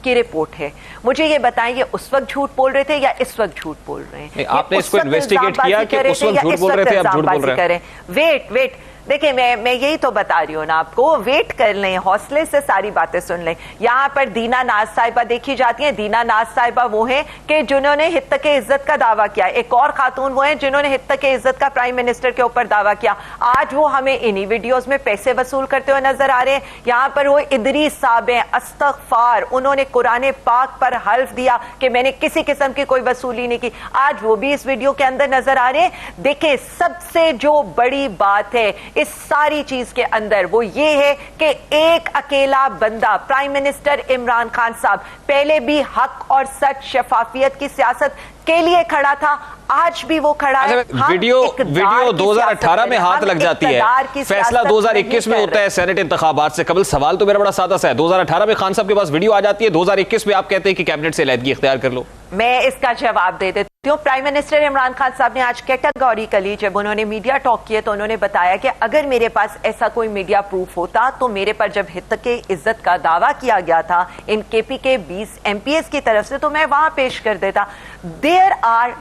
की report है। मुझे ये बताएं, ये उस वक्त झूठ बोल रहे थे या इस वक्त झूठ बोल रहे हैं? आपने इसको इन्वेस्टिगेट किया कि उस वक्त झूठ बोल रहे थे, अब झूठ बोल रहे हैं? वेट, देखिए, मैं यही तो बता रही हूँ ना आपको, वेट कर लें, हौसले से सारी बातें सुन लें। यहाँ पर दीना नाज साहिबा देखी जाती हैं। दीना नाज साहिबा वो हैं कि जिन्होंने हित्तक इज्जत का दावा किया। एक और खातून वो हैं जिन्होंने हित्तक इज्जत का प्राइम मिनिस्टर के ऊपर दावा किया। आज वो हमें इन्हीं वीडियोस में पैसे वसूल करते हुए नजर आ रहे हैं। यहाँ पर वो इदरीस साहब हैं, अस्तगफार, उन्होंने कुरान पाक पर हल्फ दिया कि मैंने किसी किस्म की कोई वसूली नहीं की। आज वो भी इस वीडियो के अंदर नजर आ रहे हैं। देखिए, सबसे जो बड़ी बात है इस सारी चीज के अंदर वो ये है कि एक अकेला बंदा, प्राइम मिनिस्टर इमरान खान साहब, पहले भी हक और सच, शफाफियत की सियासत के लिए खड़ा था, आज भी वो खड़ा है। वीडियो 2018 में हाथ लग जाती है, फैसला 2021 में होता है सेनेट इंतखाबात से कबल। सवाल तो मेरा बड़ा सादा सा है, 2018 में खान साहब के पास वीडियो आ जाती है, 2021 में आप कहते हैं कि कैबिनेट से अलहदगी इख्तियार कर लो। मैं इसका जवाब दे देती हूँ। प्राइम मिनिस्टर इमरान खान साहब ने आज कैटेगोरिकली जब उन्होंने मीडिया टॉक किए तो उन्होंने बताया कि अगर मेरे पास ऐसा कोई मीडिया प्रूफ होता तो मेरे पर जब हित्तके इज्जत का दावा किया गया था इन KP के 20 MPs की तरफ से, तो मैं वहां पेश कर देता। There are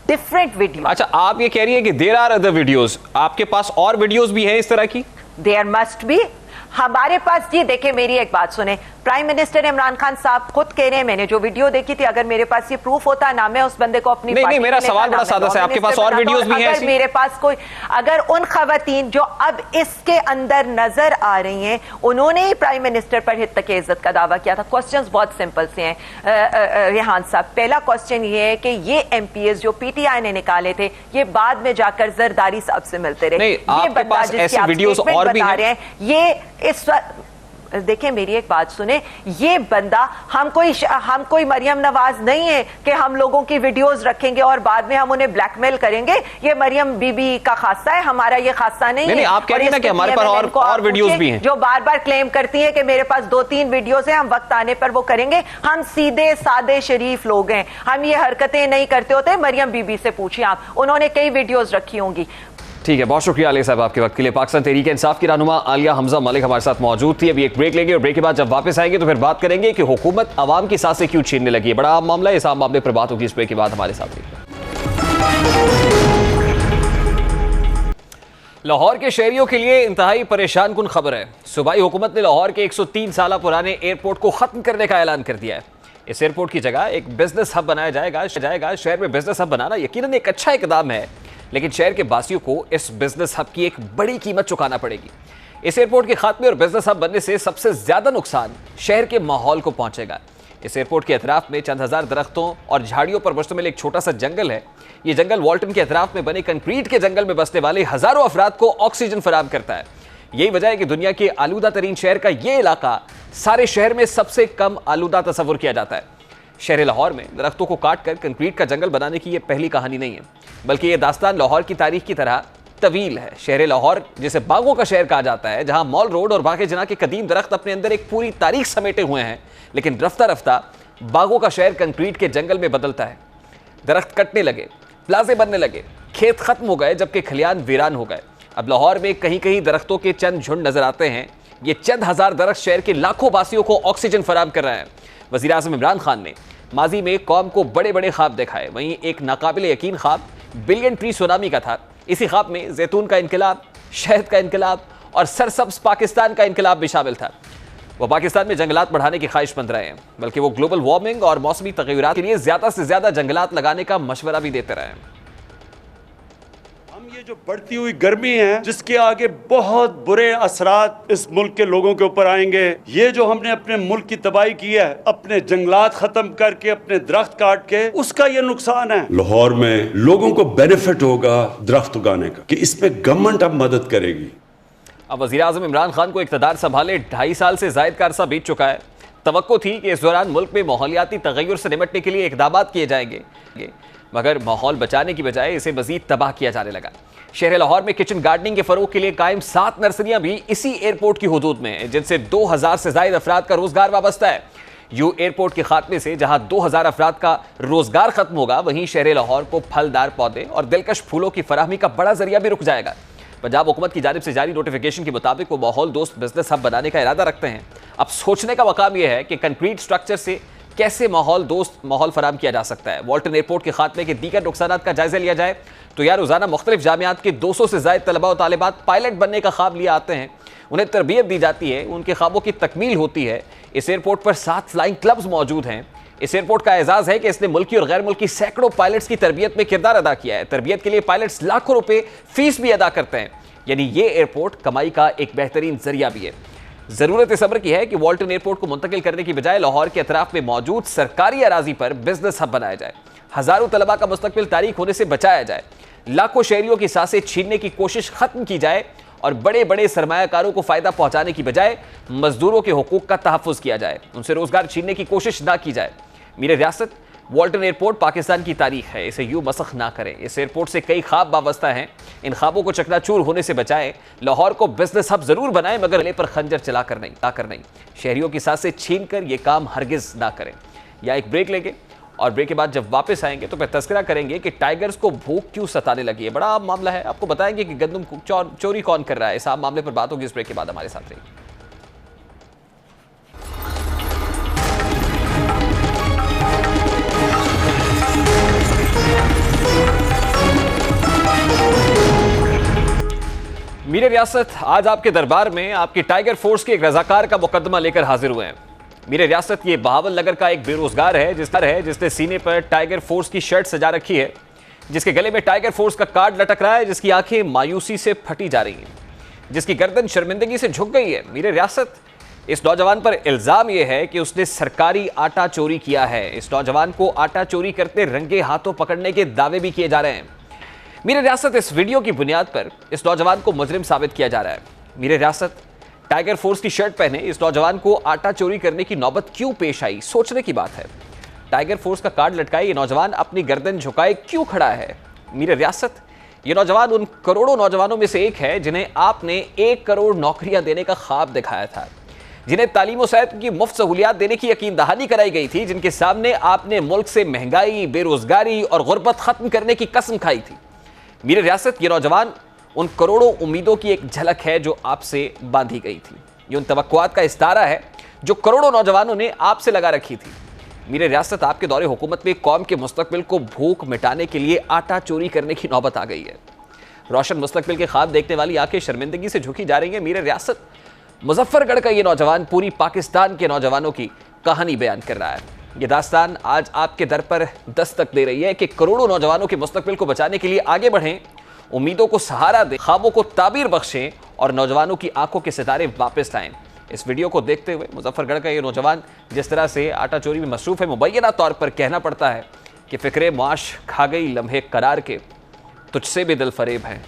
different video. अच्छा, आप ये कह रही है कि देयर आर अदर वीडियोस, आपके पास और वीडियोस भी हैं इस तरह की? There must be. हमारे पास जी, देखिए मेरी एक बात सुने, प्राइम मिनिस्टर इमरान खान साहब खुद कह रहे हैं, मैंने जो वीडियो देखी थी, अगर मेरे पास ये प्रूफ होता ना मैं उस बंदे को अपनी नहीं, मेरा सवाल बड़ा सादा है, आपके पास और वीडियोस भी हैं? अगर मेरे पास कोई, अगर उन खवातीन जो अब इसके अंदर नजर आ रही हैं उन्होंने ही प्राइम मिनिस्टर पर हित्तक इज्जत का दावा किया था। क्वेश्चंस बहुत सिंपल से हैं रेहान साहब। पहला क्वेश्चन ये है कि ये MPs जो PTI ने निकाले थे ये बाद में जाकर जरदारी साहब से मिलते रहे। ये बंदा जिसकी आप स्टेटमेंट बता रहे हैं, ये इस देखिए मेरी एक बात सुने, ये बंदा, हम कोई मरियम नवाज नहीं है कि हम लोगों की वीडियोस रखेंगे और बाद में हम उन्हें ब्लैकमेल करेंगे। ये मरियम बीबी का खासा है, हमारा ये खासा नहीं है। आप कह रही हैं ना कि हमारे पास और वीडियोस भी हैं, जो बार बार क्लेम करती है कि मेरे पास 2-3 वीडियोस हैं, हम वक्त आने पर वो करेंगे। हम सीधे सादे शरीफ लोग हैं, हम ये हरकतें नहीं करते होते। मरियम बीबी से पूछिए आप, उन्होंने कई वीडियोस रखी होंगी। ठीक है, बहुत शुक्रिया आलिया साहब आपके वक्त के लिए। पाकिस्तान तहरीक इंसाफ की रहनुमा आलिया हमजा मलिक हमारे साथ मौजूद थी। अभी एक ब्रेक लेंगे और ब्रेक के बाद जब वापस आएंगे तो फिर बात करेंगे कि हुकूमत आवाम की सांसें क्यों छीनने लगी है। बड़ा आम मामला है, इस आम मामले पर बात होगी इस ब्रेक के बाद। हमारे साथ लाहौर के शहरियों के लिए इंतहाई परेशान कुन खबर है। सूबाई हुकूमत ने लाहौर के 103 साल पुराने एयरपोर्ट को खत्म करने का ऐलान कर दिया है। इस एयरपोर्ट की जगह एक बिजनेस हब बनाया जाएगा। शहर में बिजनेस हब बनाना यकीनन एक अच्छा इकदाम है, लेकिन शहर के वासियों को इस बिजनेस हब की एक बड़ी कीमत चुकाना पड़ेगी। इस एयरपोर्ट के खात्मे और बिजनेस हब बनने से सबसे ज्यादा नुकसान शहर के माहौल को पहुंचेगा। इस एयरपोर्ट के अतराफ में चंद हजार दरख्तों और झाड़ियों पर मुश्तमिल एक छोटा सा जंगल है। ये जंगल वॉल्टन के अतराफ में बने कंक्रीट के जंगल में बसने वाले हजारों अफराद को ऑक्सीजन फराहम करता है। यही वजह है कि दुनिया के आलूदा तरीन शहर का ये इलाका सारे शहर में सबसे कम आलूदा तस्वुर किया जाता है। शहर लाहौर में दरख्तों को काट कर कंक्रीट का जंगल बनाने की यह पहली कहानी नहीं है, बल्कि यह दास्तान लाहौर की तारीख की तरह तवील है। शहर लाहौर जिसे बागों का शहर कहा जाता है, जहां मॉल रोड और बागे जना के कदीम दरख्त अपने अंदर एक पूरी तारीख समेटे हुए हैं, लेकिन रफ्ता रफ्ता बागों का शहर कंक्रीट के जंगल में बदलता है। दरख्त कटने लगे, प्लाजे बनने लगे, खेत खत्म हो गए, जबकि खलियान वीरान हो गए। अब लाहौर में कहीं कहीं दरख्तों के चंद झुंड नजर आते हैं। ये चंद हजार दरख्त शहर के लाखों वासियों को ऑक्सीजन फराहम कर रहे हैं। वज़ीर आज़म इमरान खान ने माजी में कौम को बड़े बड़े ख्वाब दिखाए, वहीं एक नाकाबिल यकीन ख्वाब बिलियन ट्री सुनामी का था। इसी ख्वाब में जैतून का इनकलाब, शहद का इनकलाब और सरसब्ज पाकिस्तान का इनकलाब भी शामिल था। वो पाकिस्तान में जंगलात बढ़ाने की ख्वाहिशमंद रहे हैं, बल्कि वो ग्लोबल वार्मिंग और मौसमी तगय्युरात के लिए ज्यादा से ज्यादा जंगलात लगाने का मशवरा भी देते रहे हैं। ये जो बढ़ती हुई गर्मी है, जिसके आगे बहुत बुरे असरात इस मुल्क के लोगों के ऊपर आएंगे, ये जो हमने अपने मुल्क की तबाही की है, अपने जंगलात खत्म करके, अपने दरख्त काट के, उसका ये नुकसान है। लाहौर में लोगों को बेनिफिट होगा दरख्त उगाने का, कि इसमें गवर्नमेंट अब मदद करेगी। अब वज़ीर आज़म इमरान खान को इक़्तिदार संभाले 2.5 साल से ज़ायद का अरसा बीत चुका है। तवक्को थी कि इस दौरान मुल्क में माहौलियाती तगय्युर से निपटने के लिए इक़दामात किए जाएंगे, मगर माहौल बचाने की बजाय इसे मजीद तबाह किया जाने लगा। शहर लाहौर में किचन गार्डनिंग के फरोग के लिए कायम 7 नर्सरियां भी इसी एयरपोर्ट की हुदूद में हैं, जिनसे 2000 से ज़ायद अफराद का रोजगार वाबस्ता है। यूं एयरपोर्ट के खात्मे से जहां 2000 अफराद का रोजगार खत्म होगा, वहीं शहर लाहौर को फलदार पौधे और दिलकश फूलों की फराहमी का बड़ा जरिया भी रुक जाएगा। पंजाब हुकूमत की जानिब से जारी नोटिफिकेशन के मुताबिक वो माहौल दोस्त बिजनेस हब बनाने का इरादा रखते हैं। अब सोचने का मकाम यह है कि कंक्रीट स्ट्रक्चर से कैसे माहौल दोस्त माहौल फराहम किया जा सकता है। वॉल्टन एयरपोर्ट के खात्मे के दीगर नुकसानात का जायजा लिया जाए तो यार रोजाना मुख्तलिफ जामियात के 200 से ज़ायद तलबा और तालिबात पायलट बनने का ख्वाब लिए आते हैं। उन्हें तरबियत दी जाती है, उनके ख्वाबों की तकमील होती है। इस एयरपोर्ट पर 7 फ्लाइंग क्लब्स मौजूद हैं। इस एयरपोर्ट का एजाज़ है कि इसने मुल्की और गैर मुल्की सैकड़ों पायलट्स की तरबियत में किरदार अदा किया है। तरबियत के लिए पायलट्स लाखों रुपए फीस भी अदा करते हैं, यानी ये एयरपोर्ट कमाई का एक बेहतरीन जरिया भी है। जरूरत इस अमर की है कि वॉल्टन एयरपोर्ट को मुंतकिल करने की बजाय लाहौर के अतराफ में मौजूद सरकारी अराजी पर बिजनेस हब बनाया जाए, हजारों तलबा का मुस्तकबिल तारीख होने से बचाया जाए, लाखों शहरियों की सांसें छीनने की कोशिश खत्म की जाए और बड़े बड़े सरमायाकारों को फायदा पहुंचाने की बजाय मजदूरों के हुकूक का तहफ़्फ़ुज़ किया जाए, उनसे रोजगार छीनने की कोशिश ना की जाए। मेरे रियासत वॉल्टन एयरपोर्ट पाकिस्तान की तारीख है, इसे यूं मसख ना करें। इस एयरपोर्ट से कई ख्वाब वाबस्ता हैं, इन ख्वाबों को चकनाचूर होने से बचाएं। लाहौर को बिजनेस हब जरूर बनाएं, मगर गले पर खंजर चलाकर नहीं। शहरियों की सांसें छीन कर यह काम हरगिज ना करें। या एक ब्रेक लेंगे और ब्रेक के बाद जब वापस आएंगे तो फिर तस्करा करेंगे कि टाइगर्स को भूख क्यों सताने लगी है। बड़ा आम मामला है, आपको बताएंगे कि गंदम चोरी कौन कर रहा है। इस आम मामले पर बात होगी इस ब्रेक के बाद। हमारे साथ रहिए। मेरे रियासत आज आपके दरबार में आपकी टाइगर फोर्स के एक रजाकार का मुकदमा लेकर हाजिर हुए हैं। मेरे रियासत ये बहावल नगर का एक बेरोजगार है जिसने सीने पर टाइगर फोर्स की शर्ट सजा रखी है, जिसके गले में टाइगर फोर्स का कार्ड लटक रहा है, जिसकी आंखें मायूसी से फटी जा रही हैं, जिसकी गर्दन शर्मिंदगी से झुक गई है। मेरे रियासत इस नौजवान पर इल्जाम यह है कि उसने सरकारी आटा चोरी किया है। इस नौजवान को आटा चोरी करते रंगे हाथों पकड़ने के दावे भी किए जा रहे हैं। मेरे रियासत इस वीडियो की बुनियाद पर इस नौजवान को मुजरिम साबित किया जा रहा है। मेरे रियासत टाइगर फोर्स की शर्ट पहने इस नौजवान को आटा चोरी करने की नौबत क्यों पेश आई, सोचने की बात है। टाइगर फोर्स का कार्ड लटकाए ये नौजवान अपनी गर्दन झुकाए क्यों खड़ा है। मेरे रियासत ये नौजवान उन करोड़ों नौजवानों में से एक है जिन्हें आपने 1 करोड़ नौकरियां देने का ख्वाब दिखाया था, जिन्हें तालीम और सेहत की मुफ्त सहूलियात देने की यकीन दहानी कराई गई थी, जिनके सामने आपने मुल्क से महंगाई, बेरोजगारी और गुर्बत खत्म करने की कसम खाई थी। मेरे रियासत ये नौजवान उन करोड़ों उम्मीदों की एक झलक है जो आपसे बांधी गई थी। ये उन तवक्कुआत का इस्तारा है जो करोड़ों नौजवानों ने आपसे लगा रखी थी। मीर रियासत आपके दौरे हुकूमत में कौम के मुस्तकबिल को भूख मिटाने के लिए आटा चोरी करने की नौबत आ गई है। रोशन मुस्तकबिल के ख्वाब देखने वाली आंखें शर्मिंदगी से झुकी जा रही हैं। मीर रियासत मुजफ्फरगढ़ का ये नौजवान पूरी पाकिस्तान के नौजवानों की कहानी बयान कर रहा है। ये दास्तान आज आपके दर पर दस्तक दे रही है कि करोड़ों नौजवानों के मुस्तकबिल को बचाने के लिए आगे बढ़ें, उम्मीदों को सहारा दें, ख्वाबों को ताबीर बख्शें और नौजवानों की आंखों के सितारे वापस लाएं। इस वीडियो को देखते हुए मुजफ्फरगढ़ का ये नौजवान जिस तरह से आटा चोरी में मसरूफ है, मुबैना तौर पर कहना पड़ता है कि फिक्रे मुआश खा गई लम्हे करार के, तुझसे भी दिल फरेब है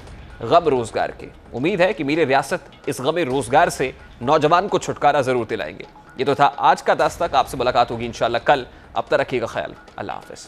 गम रोजगार के। उम्मीद है कि मीर रियासत इस गम रोजगार से नौजवान को छुटकारा जरूर दिलाएंगे। ये तो था आज का दास्तक। आपसे मुलाकात होगी इंशाल्लाह कल। अब तक रखिएगा ख्याल। अल्लाह हाफिज़।